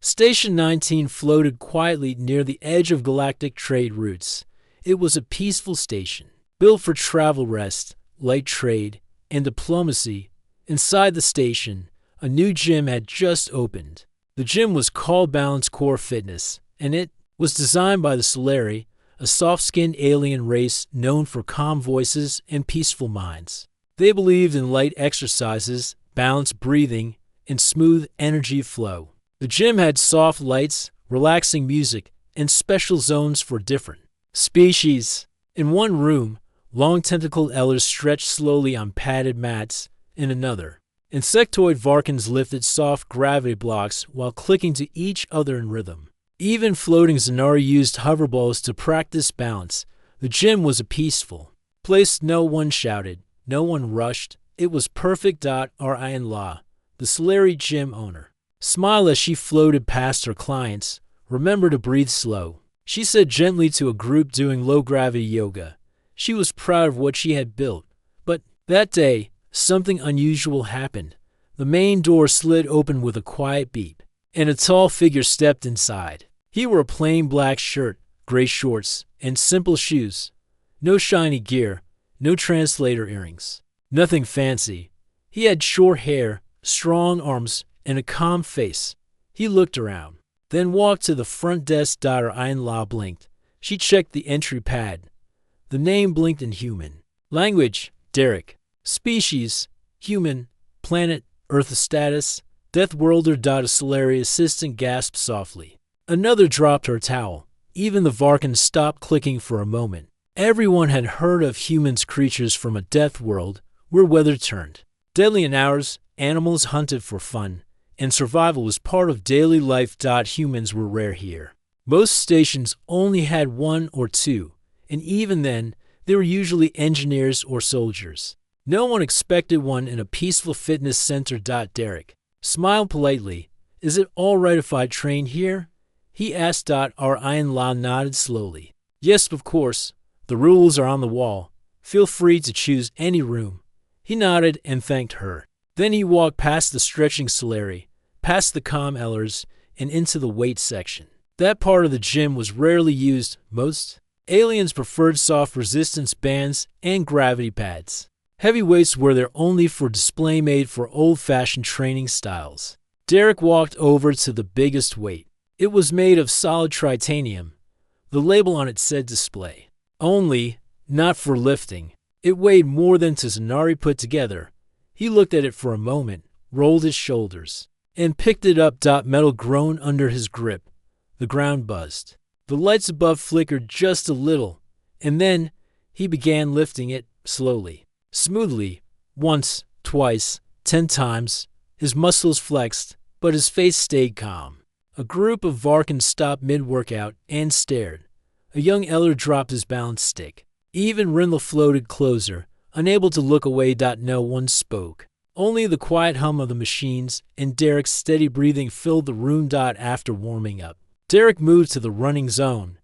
Station 19 floated quietly near the edge of galactic trade routes. It was a peaceful station, built for travel rest, light trade, and diplomacy. Inside the station, a new gym had just opened. The gym was called Balance Core Fitness, and it was designed by the Solari, a soft-skinned alien race known for calm voices and peaceful minds. They believed in light exercises, balanced breathing, and smooth energy flow. The gym had soft lights, relaxing music, and special zones for different species. In one room, long tentacled ellers stretched slowly on padded mats. In another, insectoid Varkans lifted soft gravity blocks while clicking to each other in rhythm. Even floating Zanari used hoverballs to practice balance. The gym was a peaceful place. No one shouted, no one rushed. It was perfect. Ryan Law, the Solari gym owner, smiled as she floated past her clients. Remember to breathe slow, she said gently to a group doing low-gravity yoga. She was proud of what she had built. But that day, something unusual happened. The main door slid open with a quiet beep, and a tall figure stepped inside. He wore a plain black shirt, gray shorts, and simple shoes. No shiny gear, no translator earrings, nothing fancy. He had short hair, strong arms, and a calm face. He looked around, then walked to the front desk. Ainla blinked. She checked the entry pad. The name blinked in human. Language, Derek. Species, human. Planet, Earth. Status, Deathworlder. A Solari assistant gasped softly. Another dropped her towel. Even the Varkans stopped clicking for a moment. Everyone had heard of humans, creatures from a death world where weather turned deadly in hours. Animals hunted for fun, and survival was part of daily life. Humans were rare here. Most stations only had one or two, and even then, they were usually engineers or soldiers. No one expected one in a peaceful fitness center. Derek smiled politely. Is it all right if I train here? He asked. Our Iron La nodded slowly. Yes, of course. The rules are on the wall. Feel free to choose any room. He nodded and thanked her. Then he walked past the stretching Solari, past the calm ellers, and into the weight section. That part of the gym was rarely used. Most aliens preferred soft resistance bands and gravity pads. Heavy weights were there only for display, made for old-fashioned training styles. Derek walked over to the biggest weight. It was made of solid titanium. The label on it said display only, not for lifting. It weighed more than Zanari put together. He looked at it for a moment, rolled his shoulders, and picked it up. Metal groaned under his grip. The ground buzzed. The lights above flickered just a little, and then he began lifting it slowly, smoothly, once, twice, 10 times. His muscles flexed, but his face stayed calm. A group of Varkans stopped mid-workout and stared. A young Eller dropped his balance stick. Even Rindle floated closer, unable to look away. No one spoke. Only the quiet hum of the machines and Derek's steady breathing filled the room. After warming up, Derek moved to the running zone.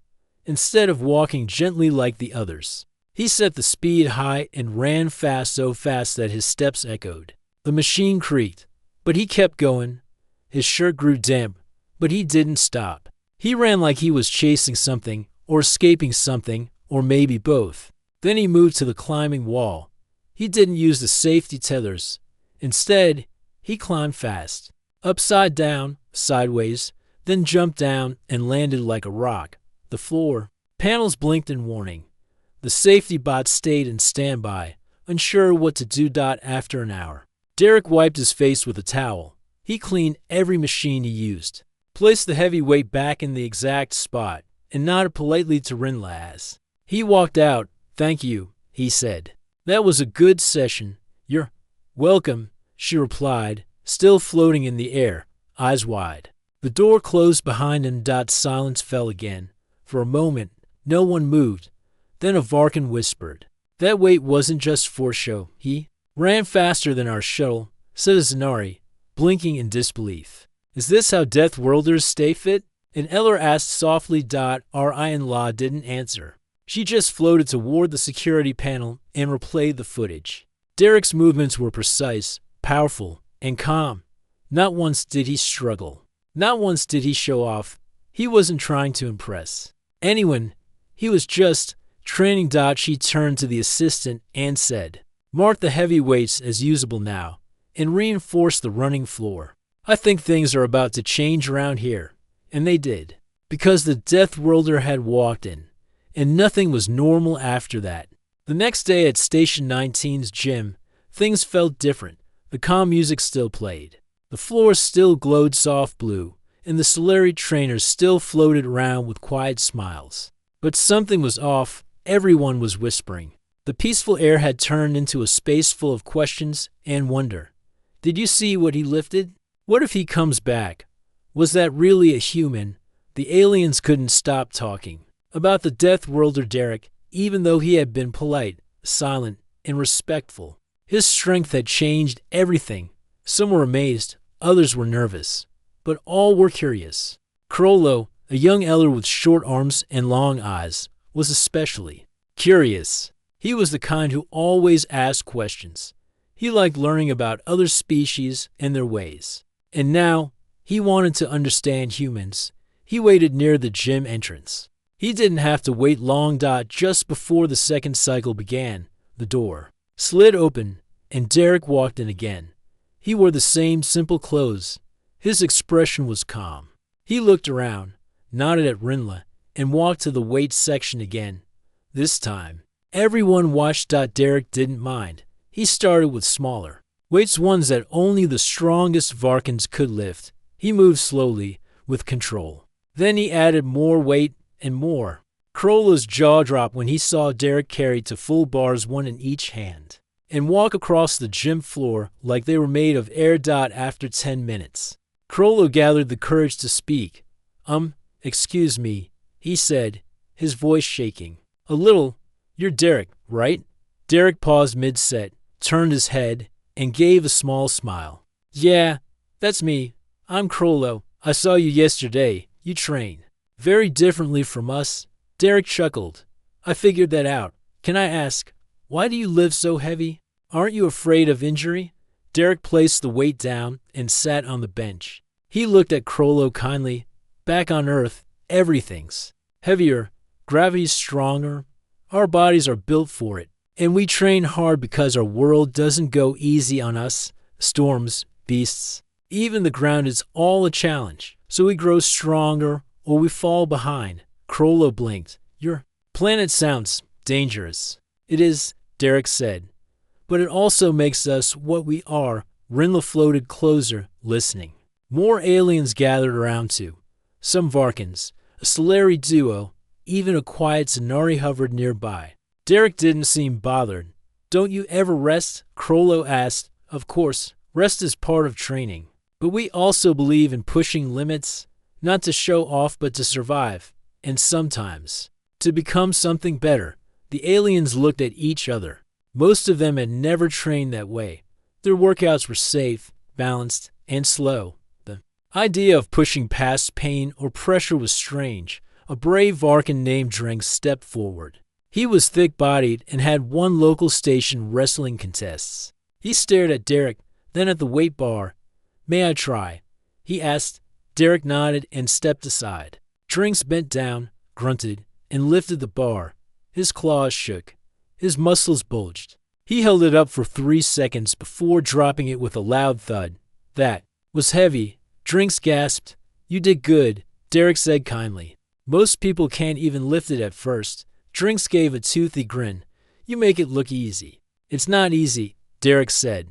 Instead of walking gently like the others, he set the speed high and ran fast, so fast that his steps echoed. The machine creaked, but he kept going. His shirt grew damp, but he didn't stop. He ran like he was chasing something, or escaping something, or maybe both. Then he moved to the climbing wall. He didn't use the safety tethers. Instead, he climbed fast, upside down, sideways, then jumped down and landed like a rock. The floor panels blinked in warning. The safety bot stayed in standby, unsure what to do. After an hour, Derek wiped his face with a towel. He cleaned every machine he used, placed the heavy weight back in the exact spot, and nodded politely to Rinlaz. He walked out. Thank you, he said. That was a good session. You're welcome, she replied, still floating in the air, eyes wide. The door closed behind him. Silence fell again. For a moment, no one moved. Then a Varkan whispered, that weight wasn't just for show. He ran faster than our shuttle, said Zanari, blinking in disbelief. Is this how Deathworlders stay fit? An Eller asked softly. Our Iron Law didn't answer. She just floated toward the security panel and replayed the footage. Derek's movements were precise, powerful, and calm. Not once did he struggle. Not once did he show off. He wasn't trying to impress anyone. He was just training. She turned to the assistant and said, "Mark the heavy weights as usable now, and reinforce the running floor. I think things are about to change around here." And they did, because the Deathworlder had walked in, and nothing was normal after that. The next day at Station 19's gym, things felt different. The calm music still played. The floor still glowed soft blue, and the salaried trainers still floated around with quiet smiles. But something was off. Everyone was whispering. The peaceful air had turned into a space full of questions and wonder. Did you see what he lifted? What if he comes back? Was that really a human? The aliens couldn't stop talking about the Deathworlder Derek, even though he had been polite, silent, and respectful. His strength had changed everything. Some were amazed, others were nervous, but all were curious. Crollo, a young elder with short arms and long eyes, was especially curious. He was the kind who always asked questions. He liked learning about other species and their ways. And now, he wanted to understand humans. He waited near the gym entrance. He didn't have to wait long. Just before the second cycle began, the door slid open, and Derek walked in again. He wore the same simple clothes. His expression was calm. He looked around, nodded at Rinla, and walked to the weight section again. This time, everyone watched. Derek didn't mind. He started with smaller weights, ones that only the strongest Varkans could lift. He moved slowly, with control. Then he added more weight and more. Crollo's jaw dropped when he saw Derek carry to full bars, one in each hand, and walk across the gym floor like they were made of air. After 10 minutes, Crollo gathered the courage to speak. Excuse me, he said, his voice shaking a little. You're Derek, right? Derek paused mid-set, turned his head, and gave a small smile. Yeah, that's me. I'm Crollo. I saw you yesterday. You train very differently from us. Derek chuckled. I figured that out. Can I ask, why do you live so heavy? Aren't you afraid of injury? Derek placed the weight down and sat on the bench. He looked at Crollo kindly. Back on Earth, everything's heavier. Gravity's stronger. Our bodies are built for it. And we train hard because our world doesn't go easy on us. Storms, beasts, even the ground is all a challenge. So we grow stronger or we fall behind. Crollo blinked. Your planet sounds dangerous. It is, Derek said. But it also makes us what we are. Rinla floated closer, listening. More aliens gathered around too. Some Varkans, a Solari duo, even a quiet Zanari hovered nearby. Derek didn't seem bothered. Don't you ever rest? Crollo asked. Of course, rest is part of training. But we also believe in pushing limits, not to show off but to survive, and sometimes to become something better. The aliens looked at each other. Most of them had never trained that way. Their workouts were safe, balanced, and slow. The idea of pushing past pain or pressure was strange. A brave Varkan named Drink stepped forward. He was thick-bodied and had won local station wrestling contests. He stared at Derek, then at the weight bar. May I try? He asked. Derek nodded and stepped aside. Drinks bent down, grunted, and lifted the bar. His claws shook. His muscles bulged. He held it up for 3 seconds before dropping it with a loud thud. That was heavy. Drinks gasped. You did good, Derek said kindly. Most people can't even lift it at first. Drinks gave a toothy grin. You make it look easy. It's not easy, Derek said.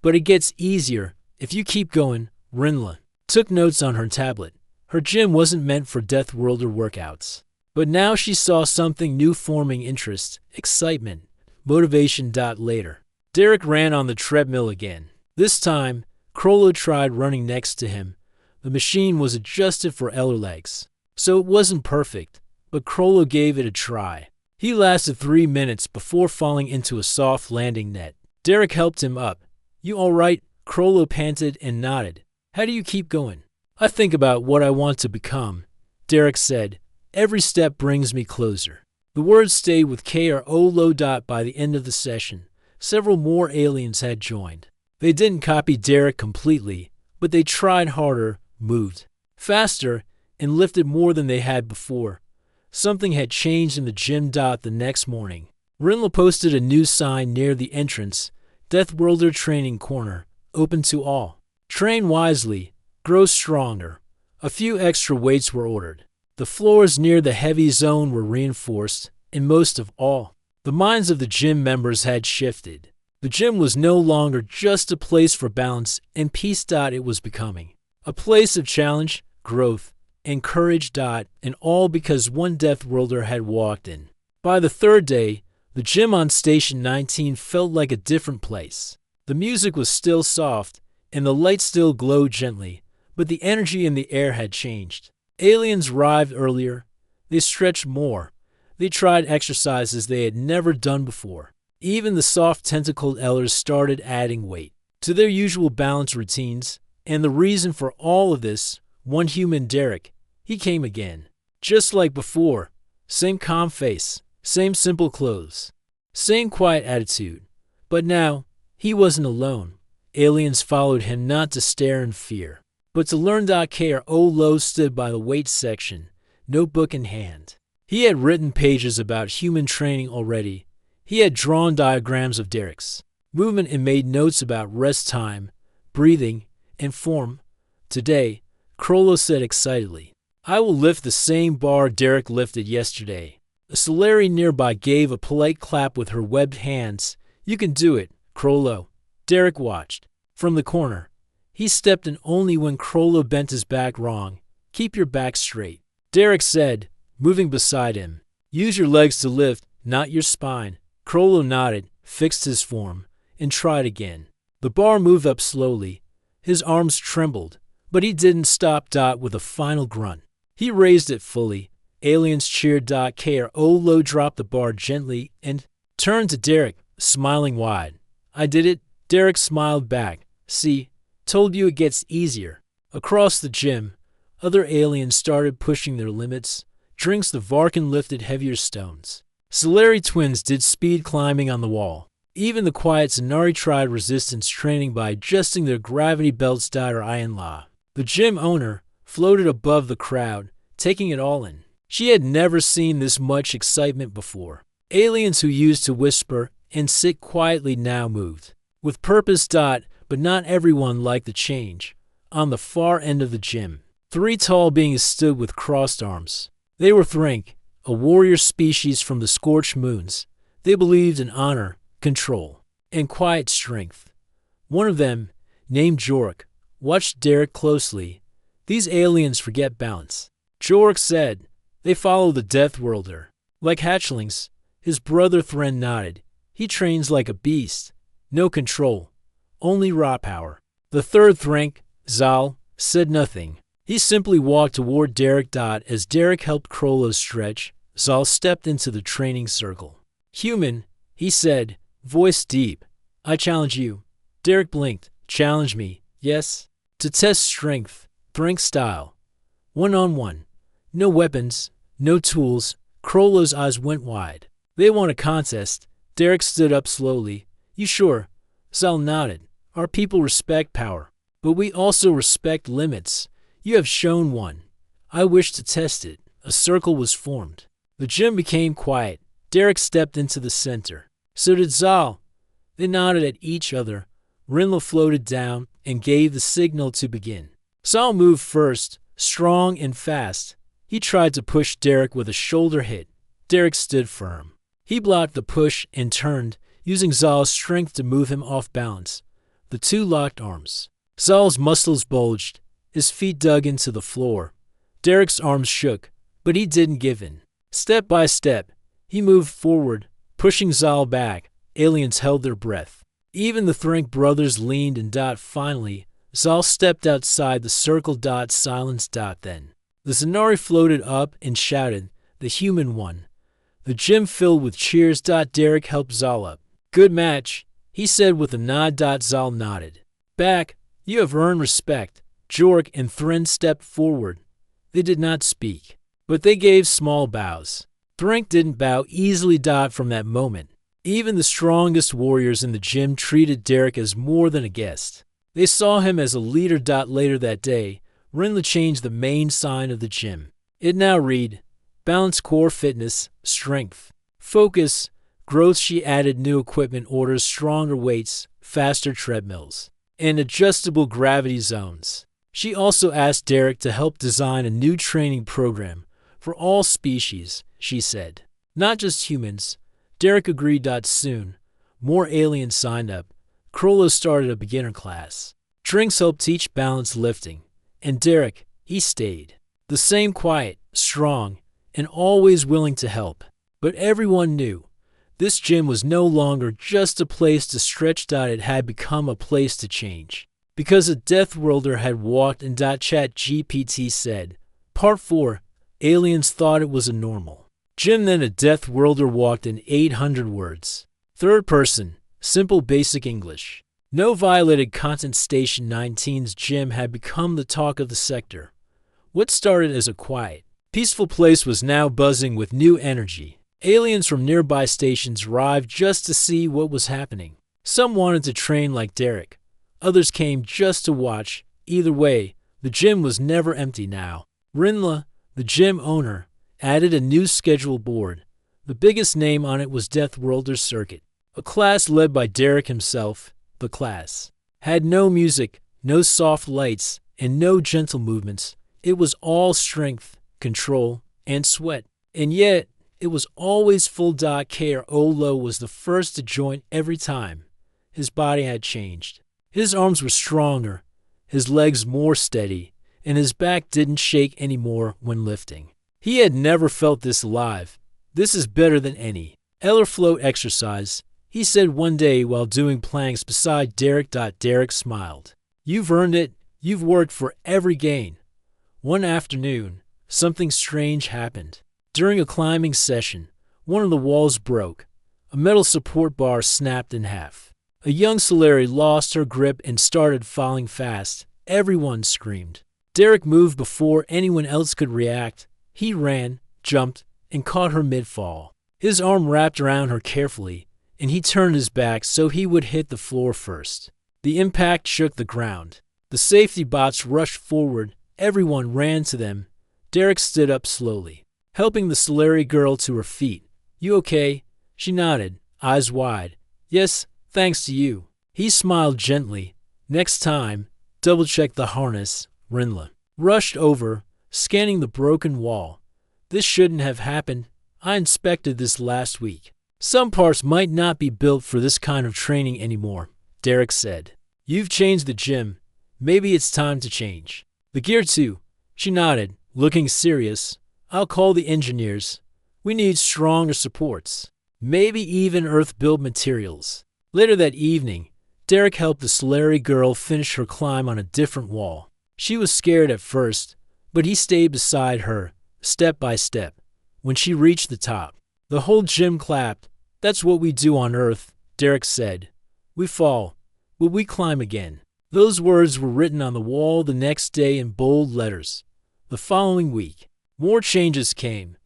But it gets easier if you keep going. Rinla took notes on her tablet. Her gym wasn't meant for Deathworlder workouts. But now she saw something new forming: interest, excitement, motivation. Later, Derek ran on the treadmill again. This time, Crollo tried running next to him. The machine was adjusted for elder legs, so it wasn't perfect, but Crollo gave it a try. He lasted 3 minutes before falling into a soft landing net. Derek helped him up. You all right? Crollo panted and nodded. How do you keep going? I think about what I want to become, Derek said. Every step brings me closer. The words stayed with K-R-O-L-O. By the end of the session, several more aliens had joined. They didn't copy Derek completely, but they tried harder, moved faster, and lifted more than they had before. Something had changed in the gym. The next morning, Rinla posted a new sign near the entrance: Deathworlder Training Corner, open to all. Train wisely, grow stronger. A few extra weights were ordered. The floors near the heavy zone were reinforced, and most of all, the minds of the gym members had shifted. The gym was no longer just a place for balance and peace. It was becoming a place of challenge, growth, and courage. And all because one Deathworlder had walked in. By the third day, the gym on Station 19 felt like a different place. The music was still soft, and the lights still glowed gently, but the energy in the air had changed. Aliens arrived earlier. They stretched more. They tried exercises they had never done before. Even the soft tentacled elders started adding weight to their usual balance routines, and the reason for all of this, one human, Derek, he came again. Just like before, same calm face, same simple clothes, same quiet attitude. But now, he wasn't alone. Aliens followed him not to stare in fear, but to learn. Lo stood by the weights section, notebook in hand. He had written pages about human training already. He had drawn diagrams of Derek's movement and made notes about rest time, breathing, and form. Today, Krollo said excitedly, "I will lift the same bar Derek lifted yesterday." A Solari nearby gave a polite clap with her webbed hands. "You can do it, Krollo." Derek watched from the corner. He stepped in only when Krollo bent his back wrong. "Keep your back straight," Derek said, moving beside him. "Use your legs to lift, not your spine." Krollo nodded, fixed his form, and tried again. The bar moved up slowly. His arms trembled, but he didn't stop. With a final grunt, he raised it fully. Aliens cheered. Krollo dropped the bar gently and turned to Derek, smiling wide. "I did it." Derek smiled back. "See, told you it gets easier." Across the gym, other aliens started pushing their limits. Drinks the Varkin lifted heavier stones. Solari twins did speed climbing on the wall. Even the quiet Zanari tried resistance training by adjusting their gravity belts. Or Iron La, the gym owner, floated above the crowd, taking it all in. She had never seen this much excitement before. Aliens who used to whisper and sit quietly now moved with purpose. But not everyone liked the change. On the far end of the gym, 3 tall beings stood with crossed arms. They were Thrink, a warrior species from the scorched moons. They believed in honor, control, and quiet strength. One of them, named Jork, watched Derek closely. "These aliens forget balance," Jork said. "They follow the Deathworlder. Like hatchlings." His brother Thren nodded. "He trains like a beast. No control, only raw power." The third Thrink, Zal, said nothing. He simply walked toward Derek. As Derek helped Krollo stretch, Zal stepped into the training circle. "Human," he said, voice deep. "I challenge you." Derek blinked. "Challenge me?" "Yes." "To test strength, Thrink style. 1-on-1. No weapons, no tools." Krollo's eyes went wide. "They want a contest." Derek stood up slowly. "You sure?" Zal nodded. "Our people respect power, but we also respect limits. You have shown one. I wish to test it." A circle was formed. The gym became quiet. Derek stepped into the center. So did Zal. They nodded at each other. Rinla floated down and gave the signal to begin. Zal moved first, strong and fast. He tried to push Derek with a shoulder hit. Derek stood firm. He blocked the push and turned, using Zal's strength to move him off balance. The two locked arms. Zal's muscles bulged. His feet dug into the floor. Derek's arms shook, but he didn't give in. Step by step, he moved forward, pushing Zal back. Aliens held their breath. Even the Thrink brothers leaned and finally, Zal stepped outside the circle. Silence. Then the Zanari floated up and shouted, "The human one." The gym filled with cheers. Derek helped Zal up. "Good match," he said with a nod. Zal nodded. "Back, you have earned respect." Jork and Thren stepped forward. They did not speak, but they gave small bows. Thrink didn't bow easily. From that moment, even the strongest warriors in the gym treated Derek as more than a guest. They saw him as a leader. Later that day, Rinla changed the main sign of the gym. It now read, Balance Core Fitness, Strength, Focus, Growth. She added new equipment orders, stronger weights, faster treadmills, and adjustable gravity zones. She also asked Derek to help design a new training program for all species, she said. Not just humans. Derek agreed. Soon, more aliens signed up. Krollo started a beginner class. Drinks helped teach balance lifting. And Derek, he stayed. The same quiet, strong, and always willing to help. But everyone knew this gym was no longer just a place to stretch. It had become a place to change. Because a Deathworlder had walked in. ChatGPT said, Part 4, aliens thought it was a normal gym. Then a Deathworlder walked in 800 words. Third person, simple basic English. No violated content. Station 19's gym had become the talk of the sector. What started as a quiet, peaceful place was now buzzing with new energy. Aliens from nearby stations arrived just to see what was happening. Some wanted to train like Derek. Others came just to watch. Either way, the gym was never empty now. Rinla, the gym owner, added a new schedule board. The biggest name on it was Deathworlder's Circuit, a class led by Derek himself. The class had no music, no soft lights, and no gentle movements. It was all strength, control, and sweat. And yet, it was always full. Krollo was the first to join every time. His body had changed. His arms were stronger, his legs more steady, and his back didn't shake anymore when lifting. He had never felt this alive. This is better than any Eller float exercise, he said one day while doing planks beside Derek. Derek smiled. You've earned it. You've worked for every gain. One afternoon, something strange happened. During a climbing session, one of the walls broke. A metal support bar snapped in half. A young Solari lost her grip and started falling fast. Everyone screamed. Derek moved before anyone else could react. He ran, jumped, and caught her mid-fall. His arm wrapped around her carefully, and he turned his back so he would hit the floor first. The impact shook the ground. The safety bots rushed forward. Everyone ran to them. Derek stood up slowly, helping the Solari girl to her feet. You okay? She nodded, eyes wide. Yes, thanks to you. He smiled gently. Next time, double-check the harness. Rinla rushed over, scanning the broken wall. This shouldn't have happened. I inspected this last week. Some parts might not be built for this kind of training anymore, Derek said. You've changed the gym. Maybe it's time to change the gear too. She nodded, looking serious. I'll call the engineers. We need stronger supports. Maybe even earth-built materials. Later that evening, Derek helped the Solari girl finish her climb on a different wall. She was scared at first, but he stayed beside her, step by step. When she reached the top, the whole gym clapped. That's what we do on Earth, Derek said. We fall, but we climb again. Those words were written on the wall the next day in bold letters. The following week, more changes came.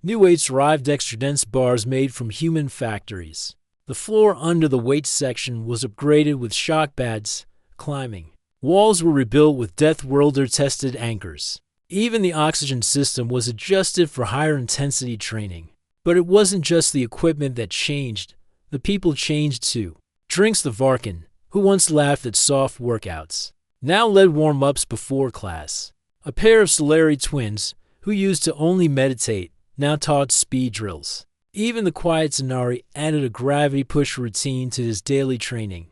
New weights arrived, extra dense bars made from human factories. The floor under the weights section was upgraded with shock pads, climbing. Walls were rebuilt with Deathworlder-tested anchors. Even the oxygen system was adjusted for higher intensity training. But it wasn't just the equipment that changed. The people changed too. Drinks the Varkin, who once laughed at soft workouts, now led warm-ups before class. A pair of Solari twins, who used to only meditate, now taught speed drills. Even the quiet Zanari added a gravity push routine to his daily training.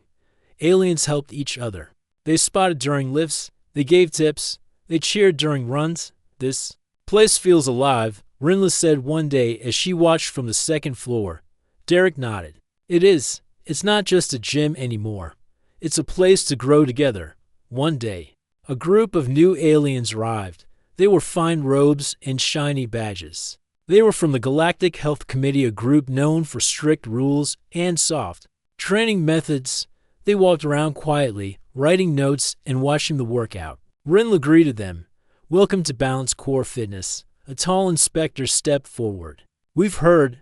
Aliens helped each other. They spotted during lifts, they gave tips, they cheered during runs. This place feels alive, Rinla said one day as she watched from the second floor. Derek nodded. It is. It's not just a gym anymore. It's a place to grow together. One day, a group of new aliens arrived. They wore fine robes and shiny badges. They were from the Galactic Health Committee, a group known for strict rules and soft training methods. They walked around quietly, writing notes and watching the workout. Rinla greeted them. Welcome to Balance Core Fitness. A tall inspector stepped forward. We've heard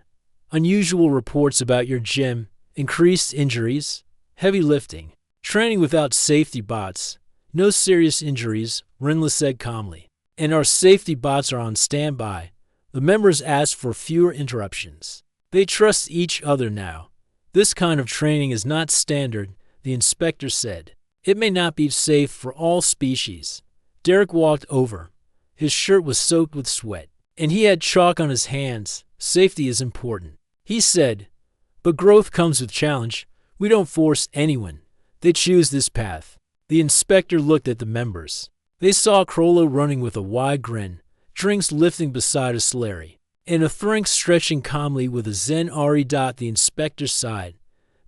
unusual reports about your gym. Increased injuries, heavy lifting, training without safety bots. No serious injuries, Rinla said calmly. And our safety bots are on standby. The members asked for fewer interruptions. They trust each other now. This kind of training is not standard, the inspector said. It may not be safe for all species. Derek walked over. His shirt was soaked with sweat, and he had chalk on his hands. Safety is important, he said. But growth comes with challenge. We don't force anyone. They choose this path. The inspector looked at the members. They saw Crollo running with a wide grin, drinks lifting beside a Solari, and a Thrink stretching calmly with a Zen Ari. The inspector sighed.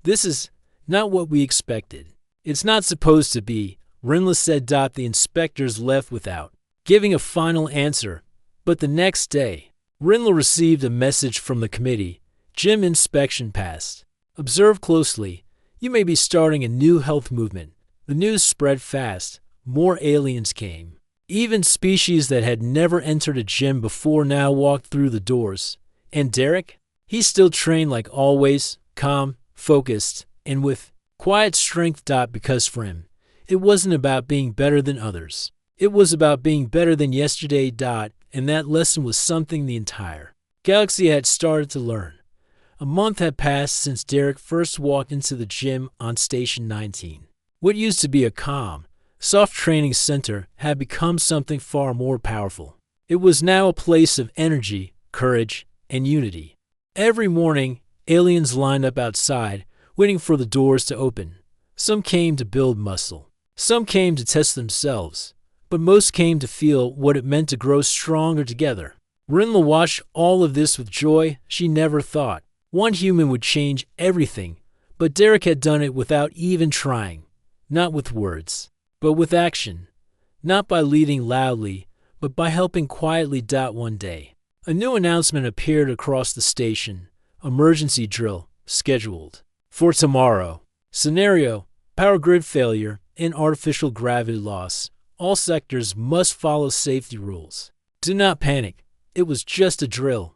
This is not what we expected. It's not supposed to be, Rinla said. The inspectors left without giving a final answer. But the next day, Rinla received a message from the committee. Gym inspection passed. Observe closely. You may be starting a new health movement. The news spread fast. More aliens came. Even species that had never entered a gym before now walked through the doors. And Derek? He still trained like always, calm, focused, and with quiet strength. Because for him, it wasn't about being better than others. It was about being better than yesterday. And that lesson was something the entire galaxy had started to learn. A month had passed since Derek first walked into the gym on Station 19. What used to be a calm, soft training center had become something far more powerful. It was now a place of energy, courage, and unity. Every morning, aliens lined up outside, waiting for the doors to open. Some came to build muscle. Some came to test themselves. But most came to feel what it meant to grow stronger together. Rinla watched all of this with joy. She never thought one human would change everything. But Derek had done it without even trying. Not with words, but with action. Not by leading loudly, but by helping quietly. One day, a new announcement appeared across the station. Emergency drill, scheduled for tomorrow. Scenario, power grid failure and artificial gravity loss. All sectors must follow safety rules. Do not panic. It was just a drill.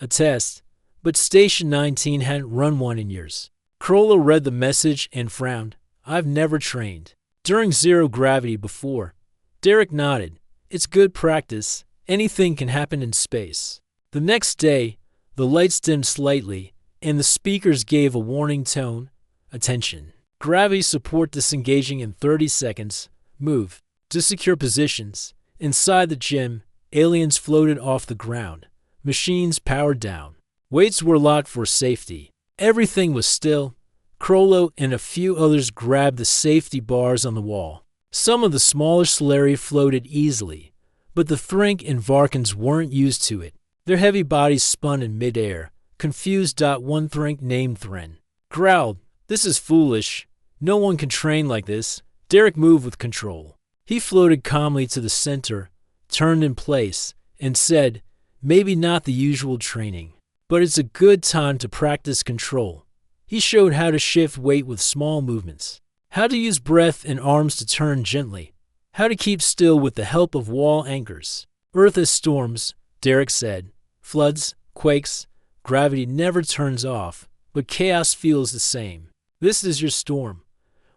A test. But Station 19 hadn't run one in years. Crollo read the message and frowned. I've never trained during zero gravity before. Derek nodded. It's good practice. Anything can happen in space. The next day, the lights dimmed slightly, and the speakers gave a warning tone. Attention. Gravity support disengaging in 30 seconds. Move to secure positions. Inside the gym, aliens floated off the ground. Machines powered down. Weights were locked for safety. Everything was still. Crollo and a few others grabbed the safety bars on the wall. Some of the smaller Solari floated easily, but the Thrink and Varkans weren't used to it. Their heavy bodies spun in midair. Confused. One Thrink named Thren growled, "This is foolish. No one can train like this." Derek moved with control. He floated calmly to the center, turned in place, and said, "Maybe not the usual training, but it's a good time to practice control." He showed how to shift weight with small movements, how to use breath and arms to turn gently, how to keep still with the help of wall anchors. Earth is storms, Derek said. Floods, quakes, gravity never turns off, but chaos feels the same. This is your storm.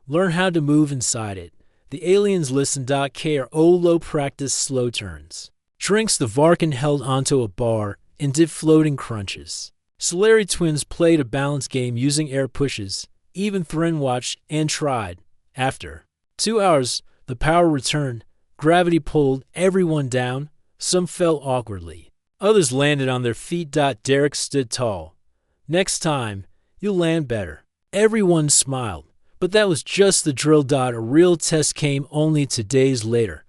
Learn how to move inside it. The aliens listened. Crollo practiced slow turns. Drinks. The Varkan held onto a bar and did floating crunches. Solari twins played a balance game using air pushes. Even Thren watched and tried. After 2 hours, the power returned. Gravity pulled everyone down. Some fell awkwardly. Others landed on their feet. Derek stood tall. Next time, you'll land better. Everyone smiled. But that was just the drill. A real test came only 2 days later.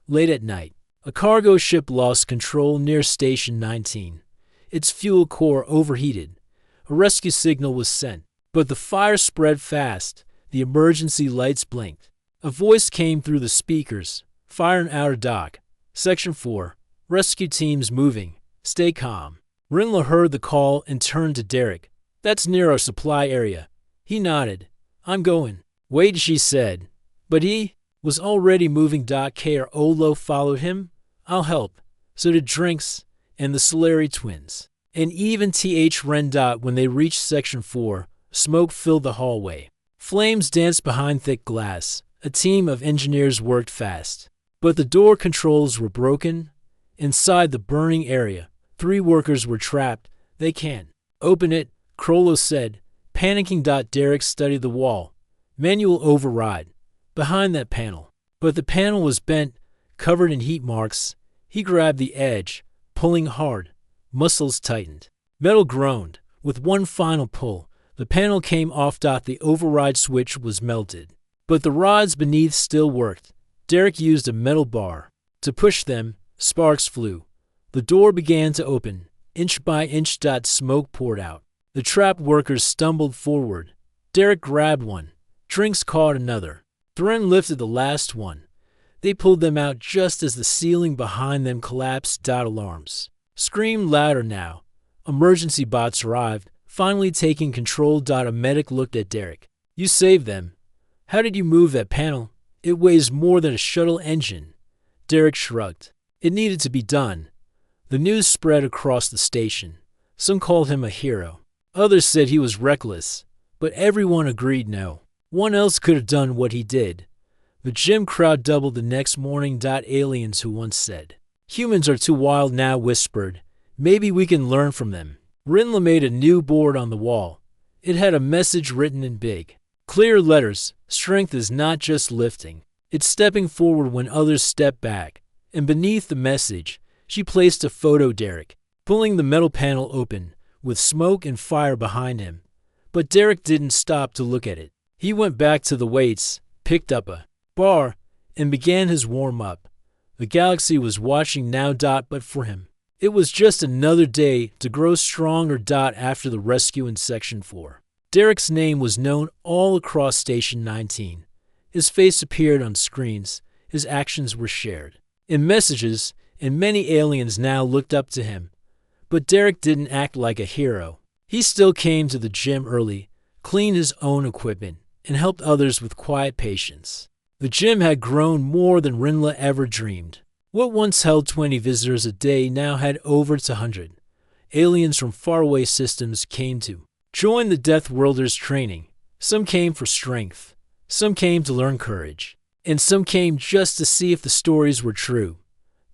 Late at night, a cargo ship lost control near Station 19. Its fuel core overheated. A rescue signal was sent, but the fire spread fast. The emergency lights blinked. A voice came through the speakers. Fire in outer dock. Section 4. Rescue teams moving. Stay calm. Rinla heard the call and turned to Derek. That's near our supply area. He nodded. I'm going. Wait, she said. But he was already moving. Crollo followed him. I'll help. So did Drinks and the Solari twins. And even Ren. When they reached Section 4, smoke filled the hallway. Flames danced behind thick glass. A team of engineers worked fast. But the door controls were broken. Inside the burning area, 3 workers were trapped. They can't open it, Crollo said. Panicking. Derek studied the wall. Manual override. Behind that panel. But the panel was bent, covered in heat marks. He grabbed the edge, pulling hard. Muscles tightened. Metal groaned. With one final pull, the panel came off. The override switch was melted. But the rods beneath still worked. Derek used a metal bar. To push them, sparks flew. The door began to open. Inch by inch. Smoke poured out. The trapped workers stumbled forward. Derek grabbed one. Drinks caught another. Thren lifted the last one. They pulled them out just as the ceiling behind them collapsed. Alarms screamed louder now. Emergency bots arrived, finally taking control. A medic looked at Derek. You saved them. How did you move that panel? It weighs more than a shuttle engine. Derek shrugged. It needed to be done. The news spread across the station. Some called him a hero. Others said he was reckless. But everyone agreed no one else could have done what he did. The gym crowd doubled the next morning. Aliens who once said, "Humans are too wild," now whispered, "Maybe we can learn from them." Rinla made a new board on the wall. It had a message written in big, clear letters. Strength is not just lifting. It's stepping forward when others step back. And beneath the message, she placed a photo. Derek, pulling the metal panel open, with smoke and fire behind him. But Derek didn't stop to look at it. He went back to the weights, picked up a bar, and began his warm-up. The galaxy was watching now. But for him, it was just another day to grow stronger. After the rescue in Section 4, Derek's name was known all across Station 19. His face appeared on screens. His actions were shared in messages, and many aliens now looked up to him. But Derek didn't act like a hero. He still came to the gym early, cleaned his own equipment, and helped others with quiet patience. The gym had grown more than Rinla ever dreamed. What once held 20 visitors a day now had over 100. Aliens from faraway systems came to join the Deathworlders' training. Some came for strength, some came to learn courage, and some came just to see if the stories were true.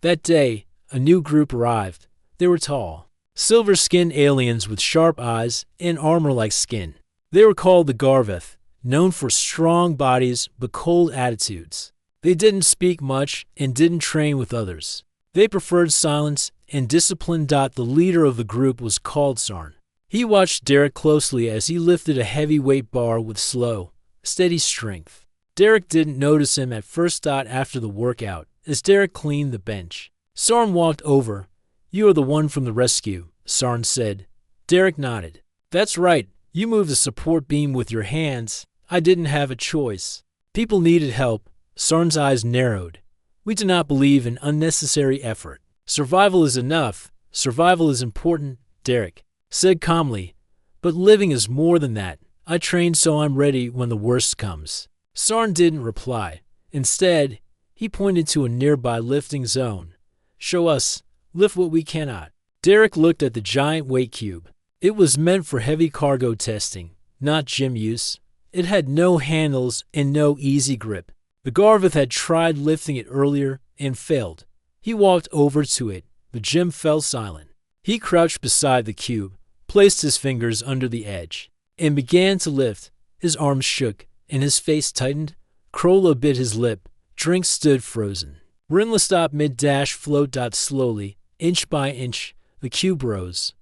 That day, a new group arrived. They were tall, silver-skinned aliens with sharp eyes and armor-like skin. They were called the Garveth, known for strong bodies but cold attitudes. They didn't speak much and didn't train with others. They preferred silence and discipline. The leader of the group was called Sarn. He watched Derek closely as he lifted a heavyweight bar with slow, steady strength. Derek didn't notice him at first. After the workout, as Derek cleaned the bench, Sarn walked over. "You are the one from the rescue," Sarn said. Derek nodded. "That's right. You moved the support beam with your hands. I didn't have a choice." People needed help. Sarn's eyes narrowed. "We do not believe in unnecessary effort. Survival is enough. Survival is important," Derek said calmly. "But living is more than that. I train so I'm ready when the worst comes." Sarn didn't reply. Instead, he pointed to a nearby lifting zone. "Show us. Lift what we cannot." Derek looked at the giant weight cube. It was meant for heavy cargo testing, not gym use. It had no handles and no easy grip. The Garveth had tried lifting it earlier and failed. He walked over to it. The gym fell silent. He crouched beside the cube, placed his fingers under the edge, and began to lift. His arms shook, and his face tightened. Crollo bit his lip. Drink stood frozen. Rinla stopped mid-dash. Float. Slowly, inch by inch, the cube rose.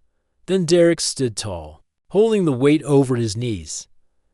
Then Derek stood tall, holding the weight over his knees.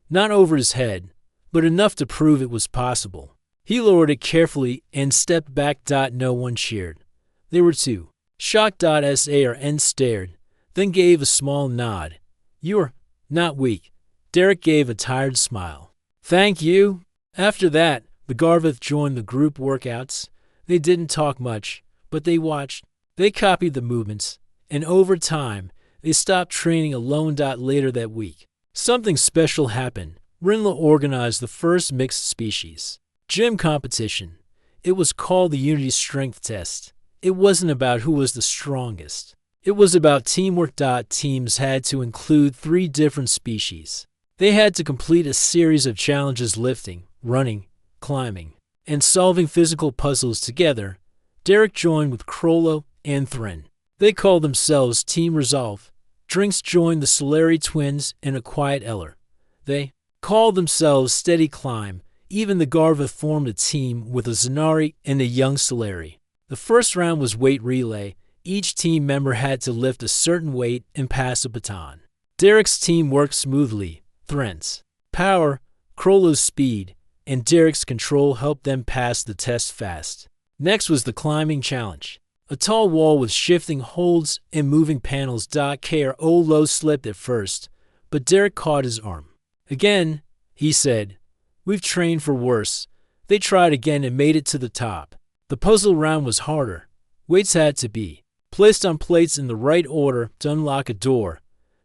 Not over his head, but enough to prove it was possible. He lowered it carefully and stepped back. No one cheered. They were too shocked. Sarn stared, then gave a small nod. "You're not weak." Derek gave a tired smile. "Thank you." After that, the Garveth joined the group workouts. They didn't talk much, but they watched. They copied the movements, and over time, they stopped training alone. Later that week, something special happened. Rinla organized the first mixed species gym competition. It was called the Unity Strength Test. It wasn't about who was the strongest. It was about teamwork. Teams had to include 3 different species. They had to complete a series of challenges: lifting, running, climbing, and solving physical puzzles together, Derek joined with Crollo and Thren. They called themselves Team Resolve. Drinks joined the Solari twins and a quiet Eller. They called themselves Steady Climb. Even the Garva formed a team with a Zanari and a young Solari. The first round was weight relay. Each team member had to lift a certain weight and pass a baton. Derek's team worked smoothly. Thren's power, Crollo's speed, and Derek's control helped them pass the test fast. Next was the climbing challenge. A tall wall with shifting holds and moving panels. Kro slipped at first, but Derek caught his arm. Again, he said, "We've trained for worse." They tried again and made it to the top. The puzzle round was harder. Weights had to be placed on plates in the right order to unlock a door.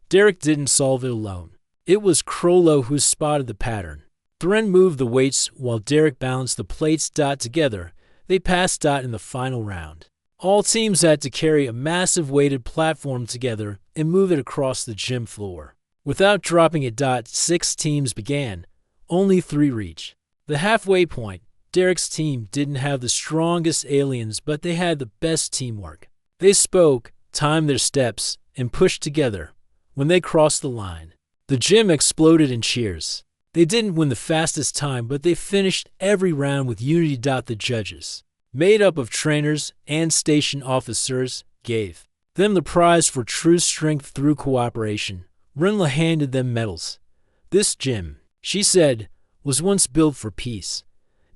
Derek didn't solve it alone. It was Crollo who spotted the pattern. Thren moved the weights while Derek balanced the plates. Together, they passed in the final round. All teams had to carry a massive weighted platform together and move it across the gym floor. Without dropping it. 6 teams began. Only 3 reached the halfway point. Derek's team didn't have the strongest aliens, but they had the best teamwork. They spoke, timed their steps, and pushed together. When they crossed the line, the gym exploded in cheers. They didn't win the fastest time, but they finished every round with unity. The judges, made up of trainers and station officers, gave them the prize for true strength through cooperation. Rinla handed them medals. "This gym," she said, "was once built for peace.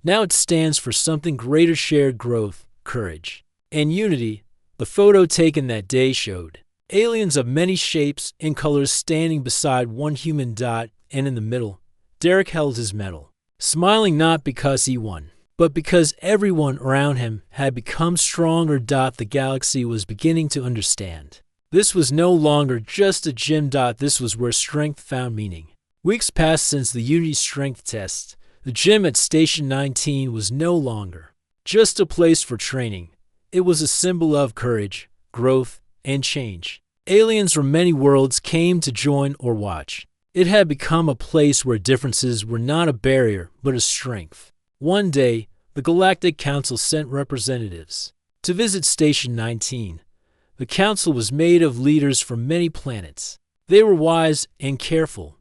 Now it stands for something greater: shared growth, courage, and unity." The photo taken that day showed aliens of many shapes and colors standing beside one human. And in the middle, Derek held his medal, smiling not because he won, but because everyone around him had become stronger. The galaxy was beginning to understand. This was no longer just a gym. This was where strength found meaning. Weeks passed since the Unity strength test. The gym at Station 19 was no longer just a place for training. It was a symbol of courage, growth, and change. Aliens from many worlds came to join or watch. It had become a place where differences were not a barrier, but a strength. One day, the Galactic Council sent representatives to visit Station 19. The council was made of leaders from many planets. They were wise and careful.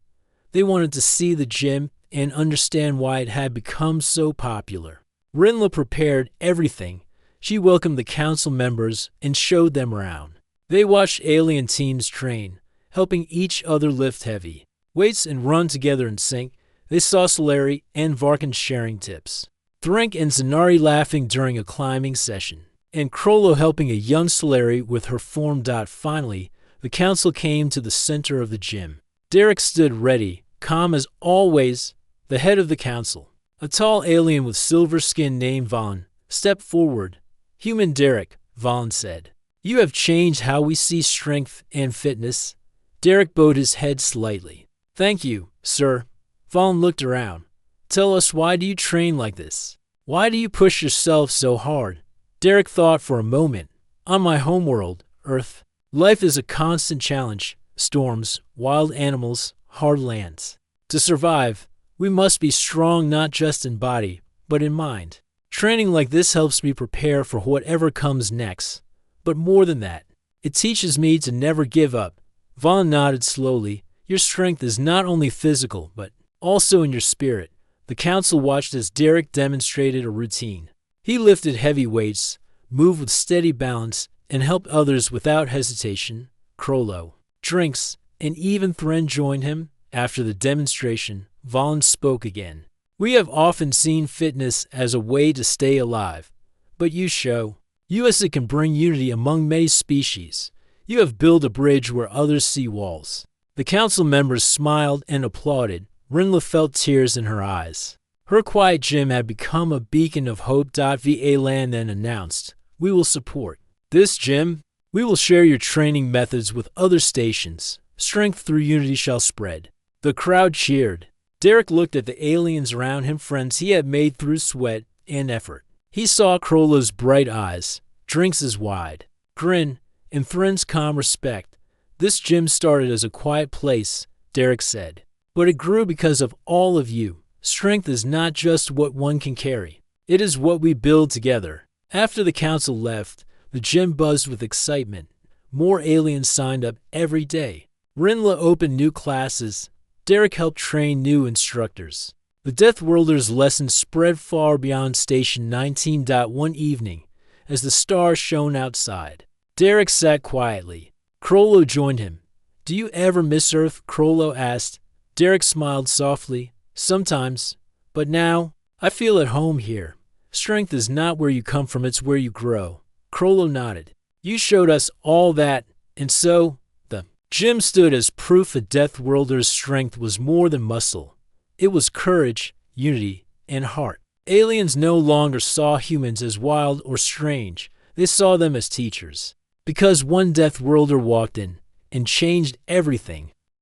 They wanted to see the gym and understand why it had become so popular. Rinla prepared everything. She welcomed the council members and showed them around. They watched alien teams train, helping each other lift heavy weights and run together in sync. They saw Solari and Varkan sharing tips, Threnk and Zanari laughing during a climbing session, and Crollo helping a young Solari with her form. Finally, the council came to the center of the gym. Derek stood ready, calm as always. The head of the council, a tall alien with silver skin named Vaughn, stepped forward. "Human Derek," Vaughn said, "you have changed how we see strength and fitness." Derek bowed his head slightly. "Thank you, sir." Vaughn looked around. "Tell us, why do you train like this? Why do you push yourself so hard?" Derek thought for a moment. "On my homeworld, Earth, life is a constant challenge. Storms, wild animals, hard lands. To survive, we must be strong not just in body, but in mind. Training like this helps me prepare for whatever comes next. But more than that, it teaches me to never give up." Vaughn nodded slowly. "Your strength is not only physical, but also in your spirit." The council watched as Derek demonstrated a routine. He lifted heavy weights, moved with steady balance, and helped others without hesitation. Crollo, Drinks, and even Thren joined him. After the demonstration, Vaughn spoke again. "We have often seen fitness as a way to stay alive, but you show us it can bring unity among many species. You have built a bridge where others see walls." The council members smiled and applauded. Rinla felt tears in her eyes. Her quiet gym had become a beacon of hope. Va Land then announced, "We will support this gym. We will share your training methods with other stations. Strength through unity shall spread." The crowd cheered. Derek looked at the aliens around him, friends he had made through sweat and effort. He saw Crollo's bright eyes, Drinks' wide grin, and Thren's calm respect. "This gym started as a quiet place," Derek said, "but it grew because of all of you. Strength is not just what one can carry. It is what we build together. After the council left, the gym buzzed with excitement. More aliens signed up every day. Rinla opened new classes. Derek helped train new instructors. The Deathworlder's lessons spread far beyond Station 19. One evening, as the stars shone outside, Derek sat quietly. Krollo joined him. "Do you ever miss Earth?" Krollo asked. Derek smiled softly. "Sometimes. But now, I feel at home here. Strength is not where you come from, it's where you grow." Krollo nodded. "You showed us all that, and so, the gym stood as proof a Deathworlder's strength was more than muscle. It was courage, unity, and heart. Aliens no longer saw humans as wild or strange. They saw them as teachers. Because one Deathworlder walked in and changed everything,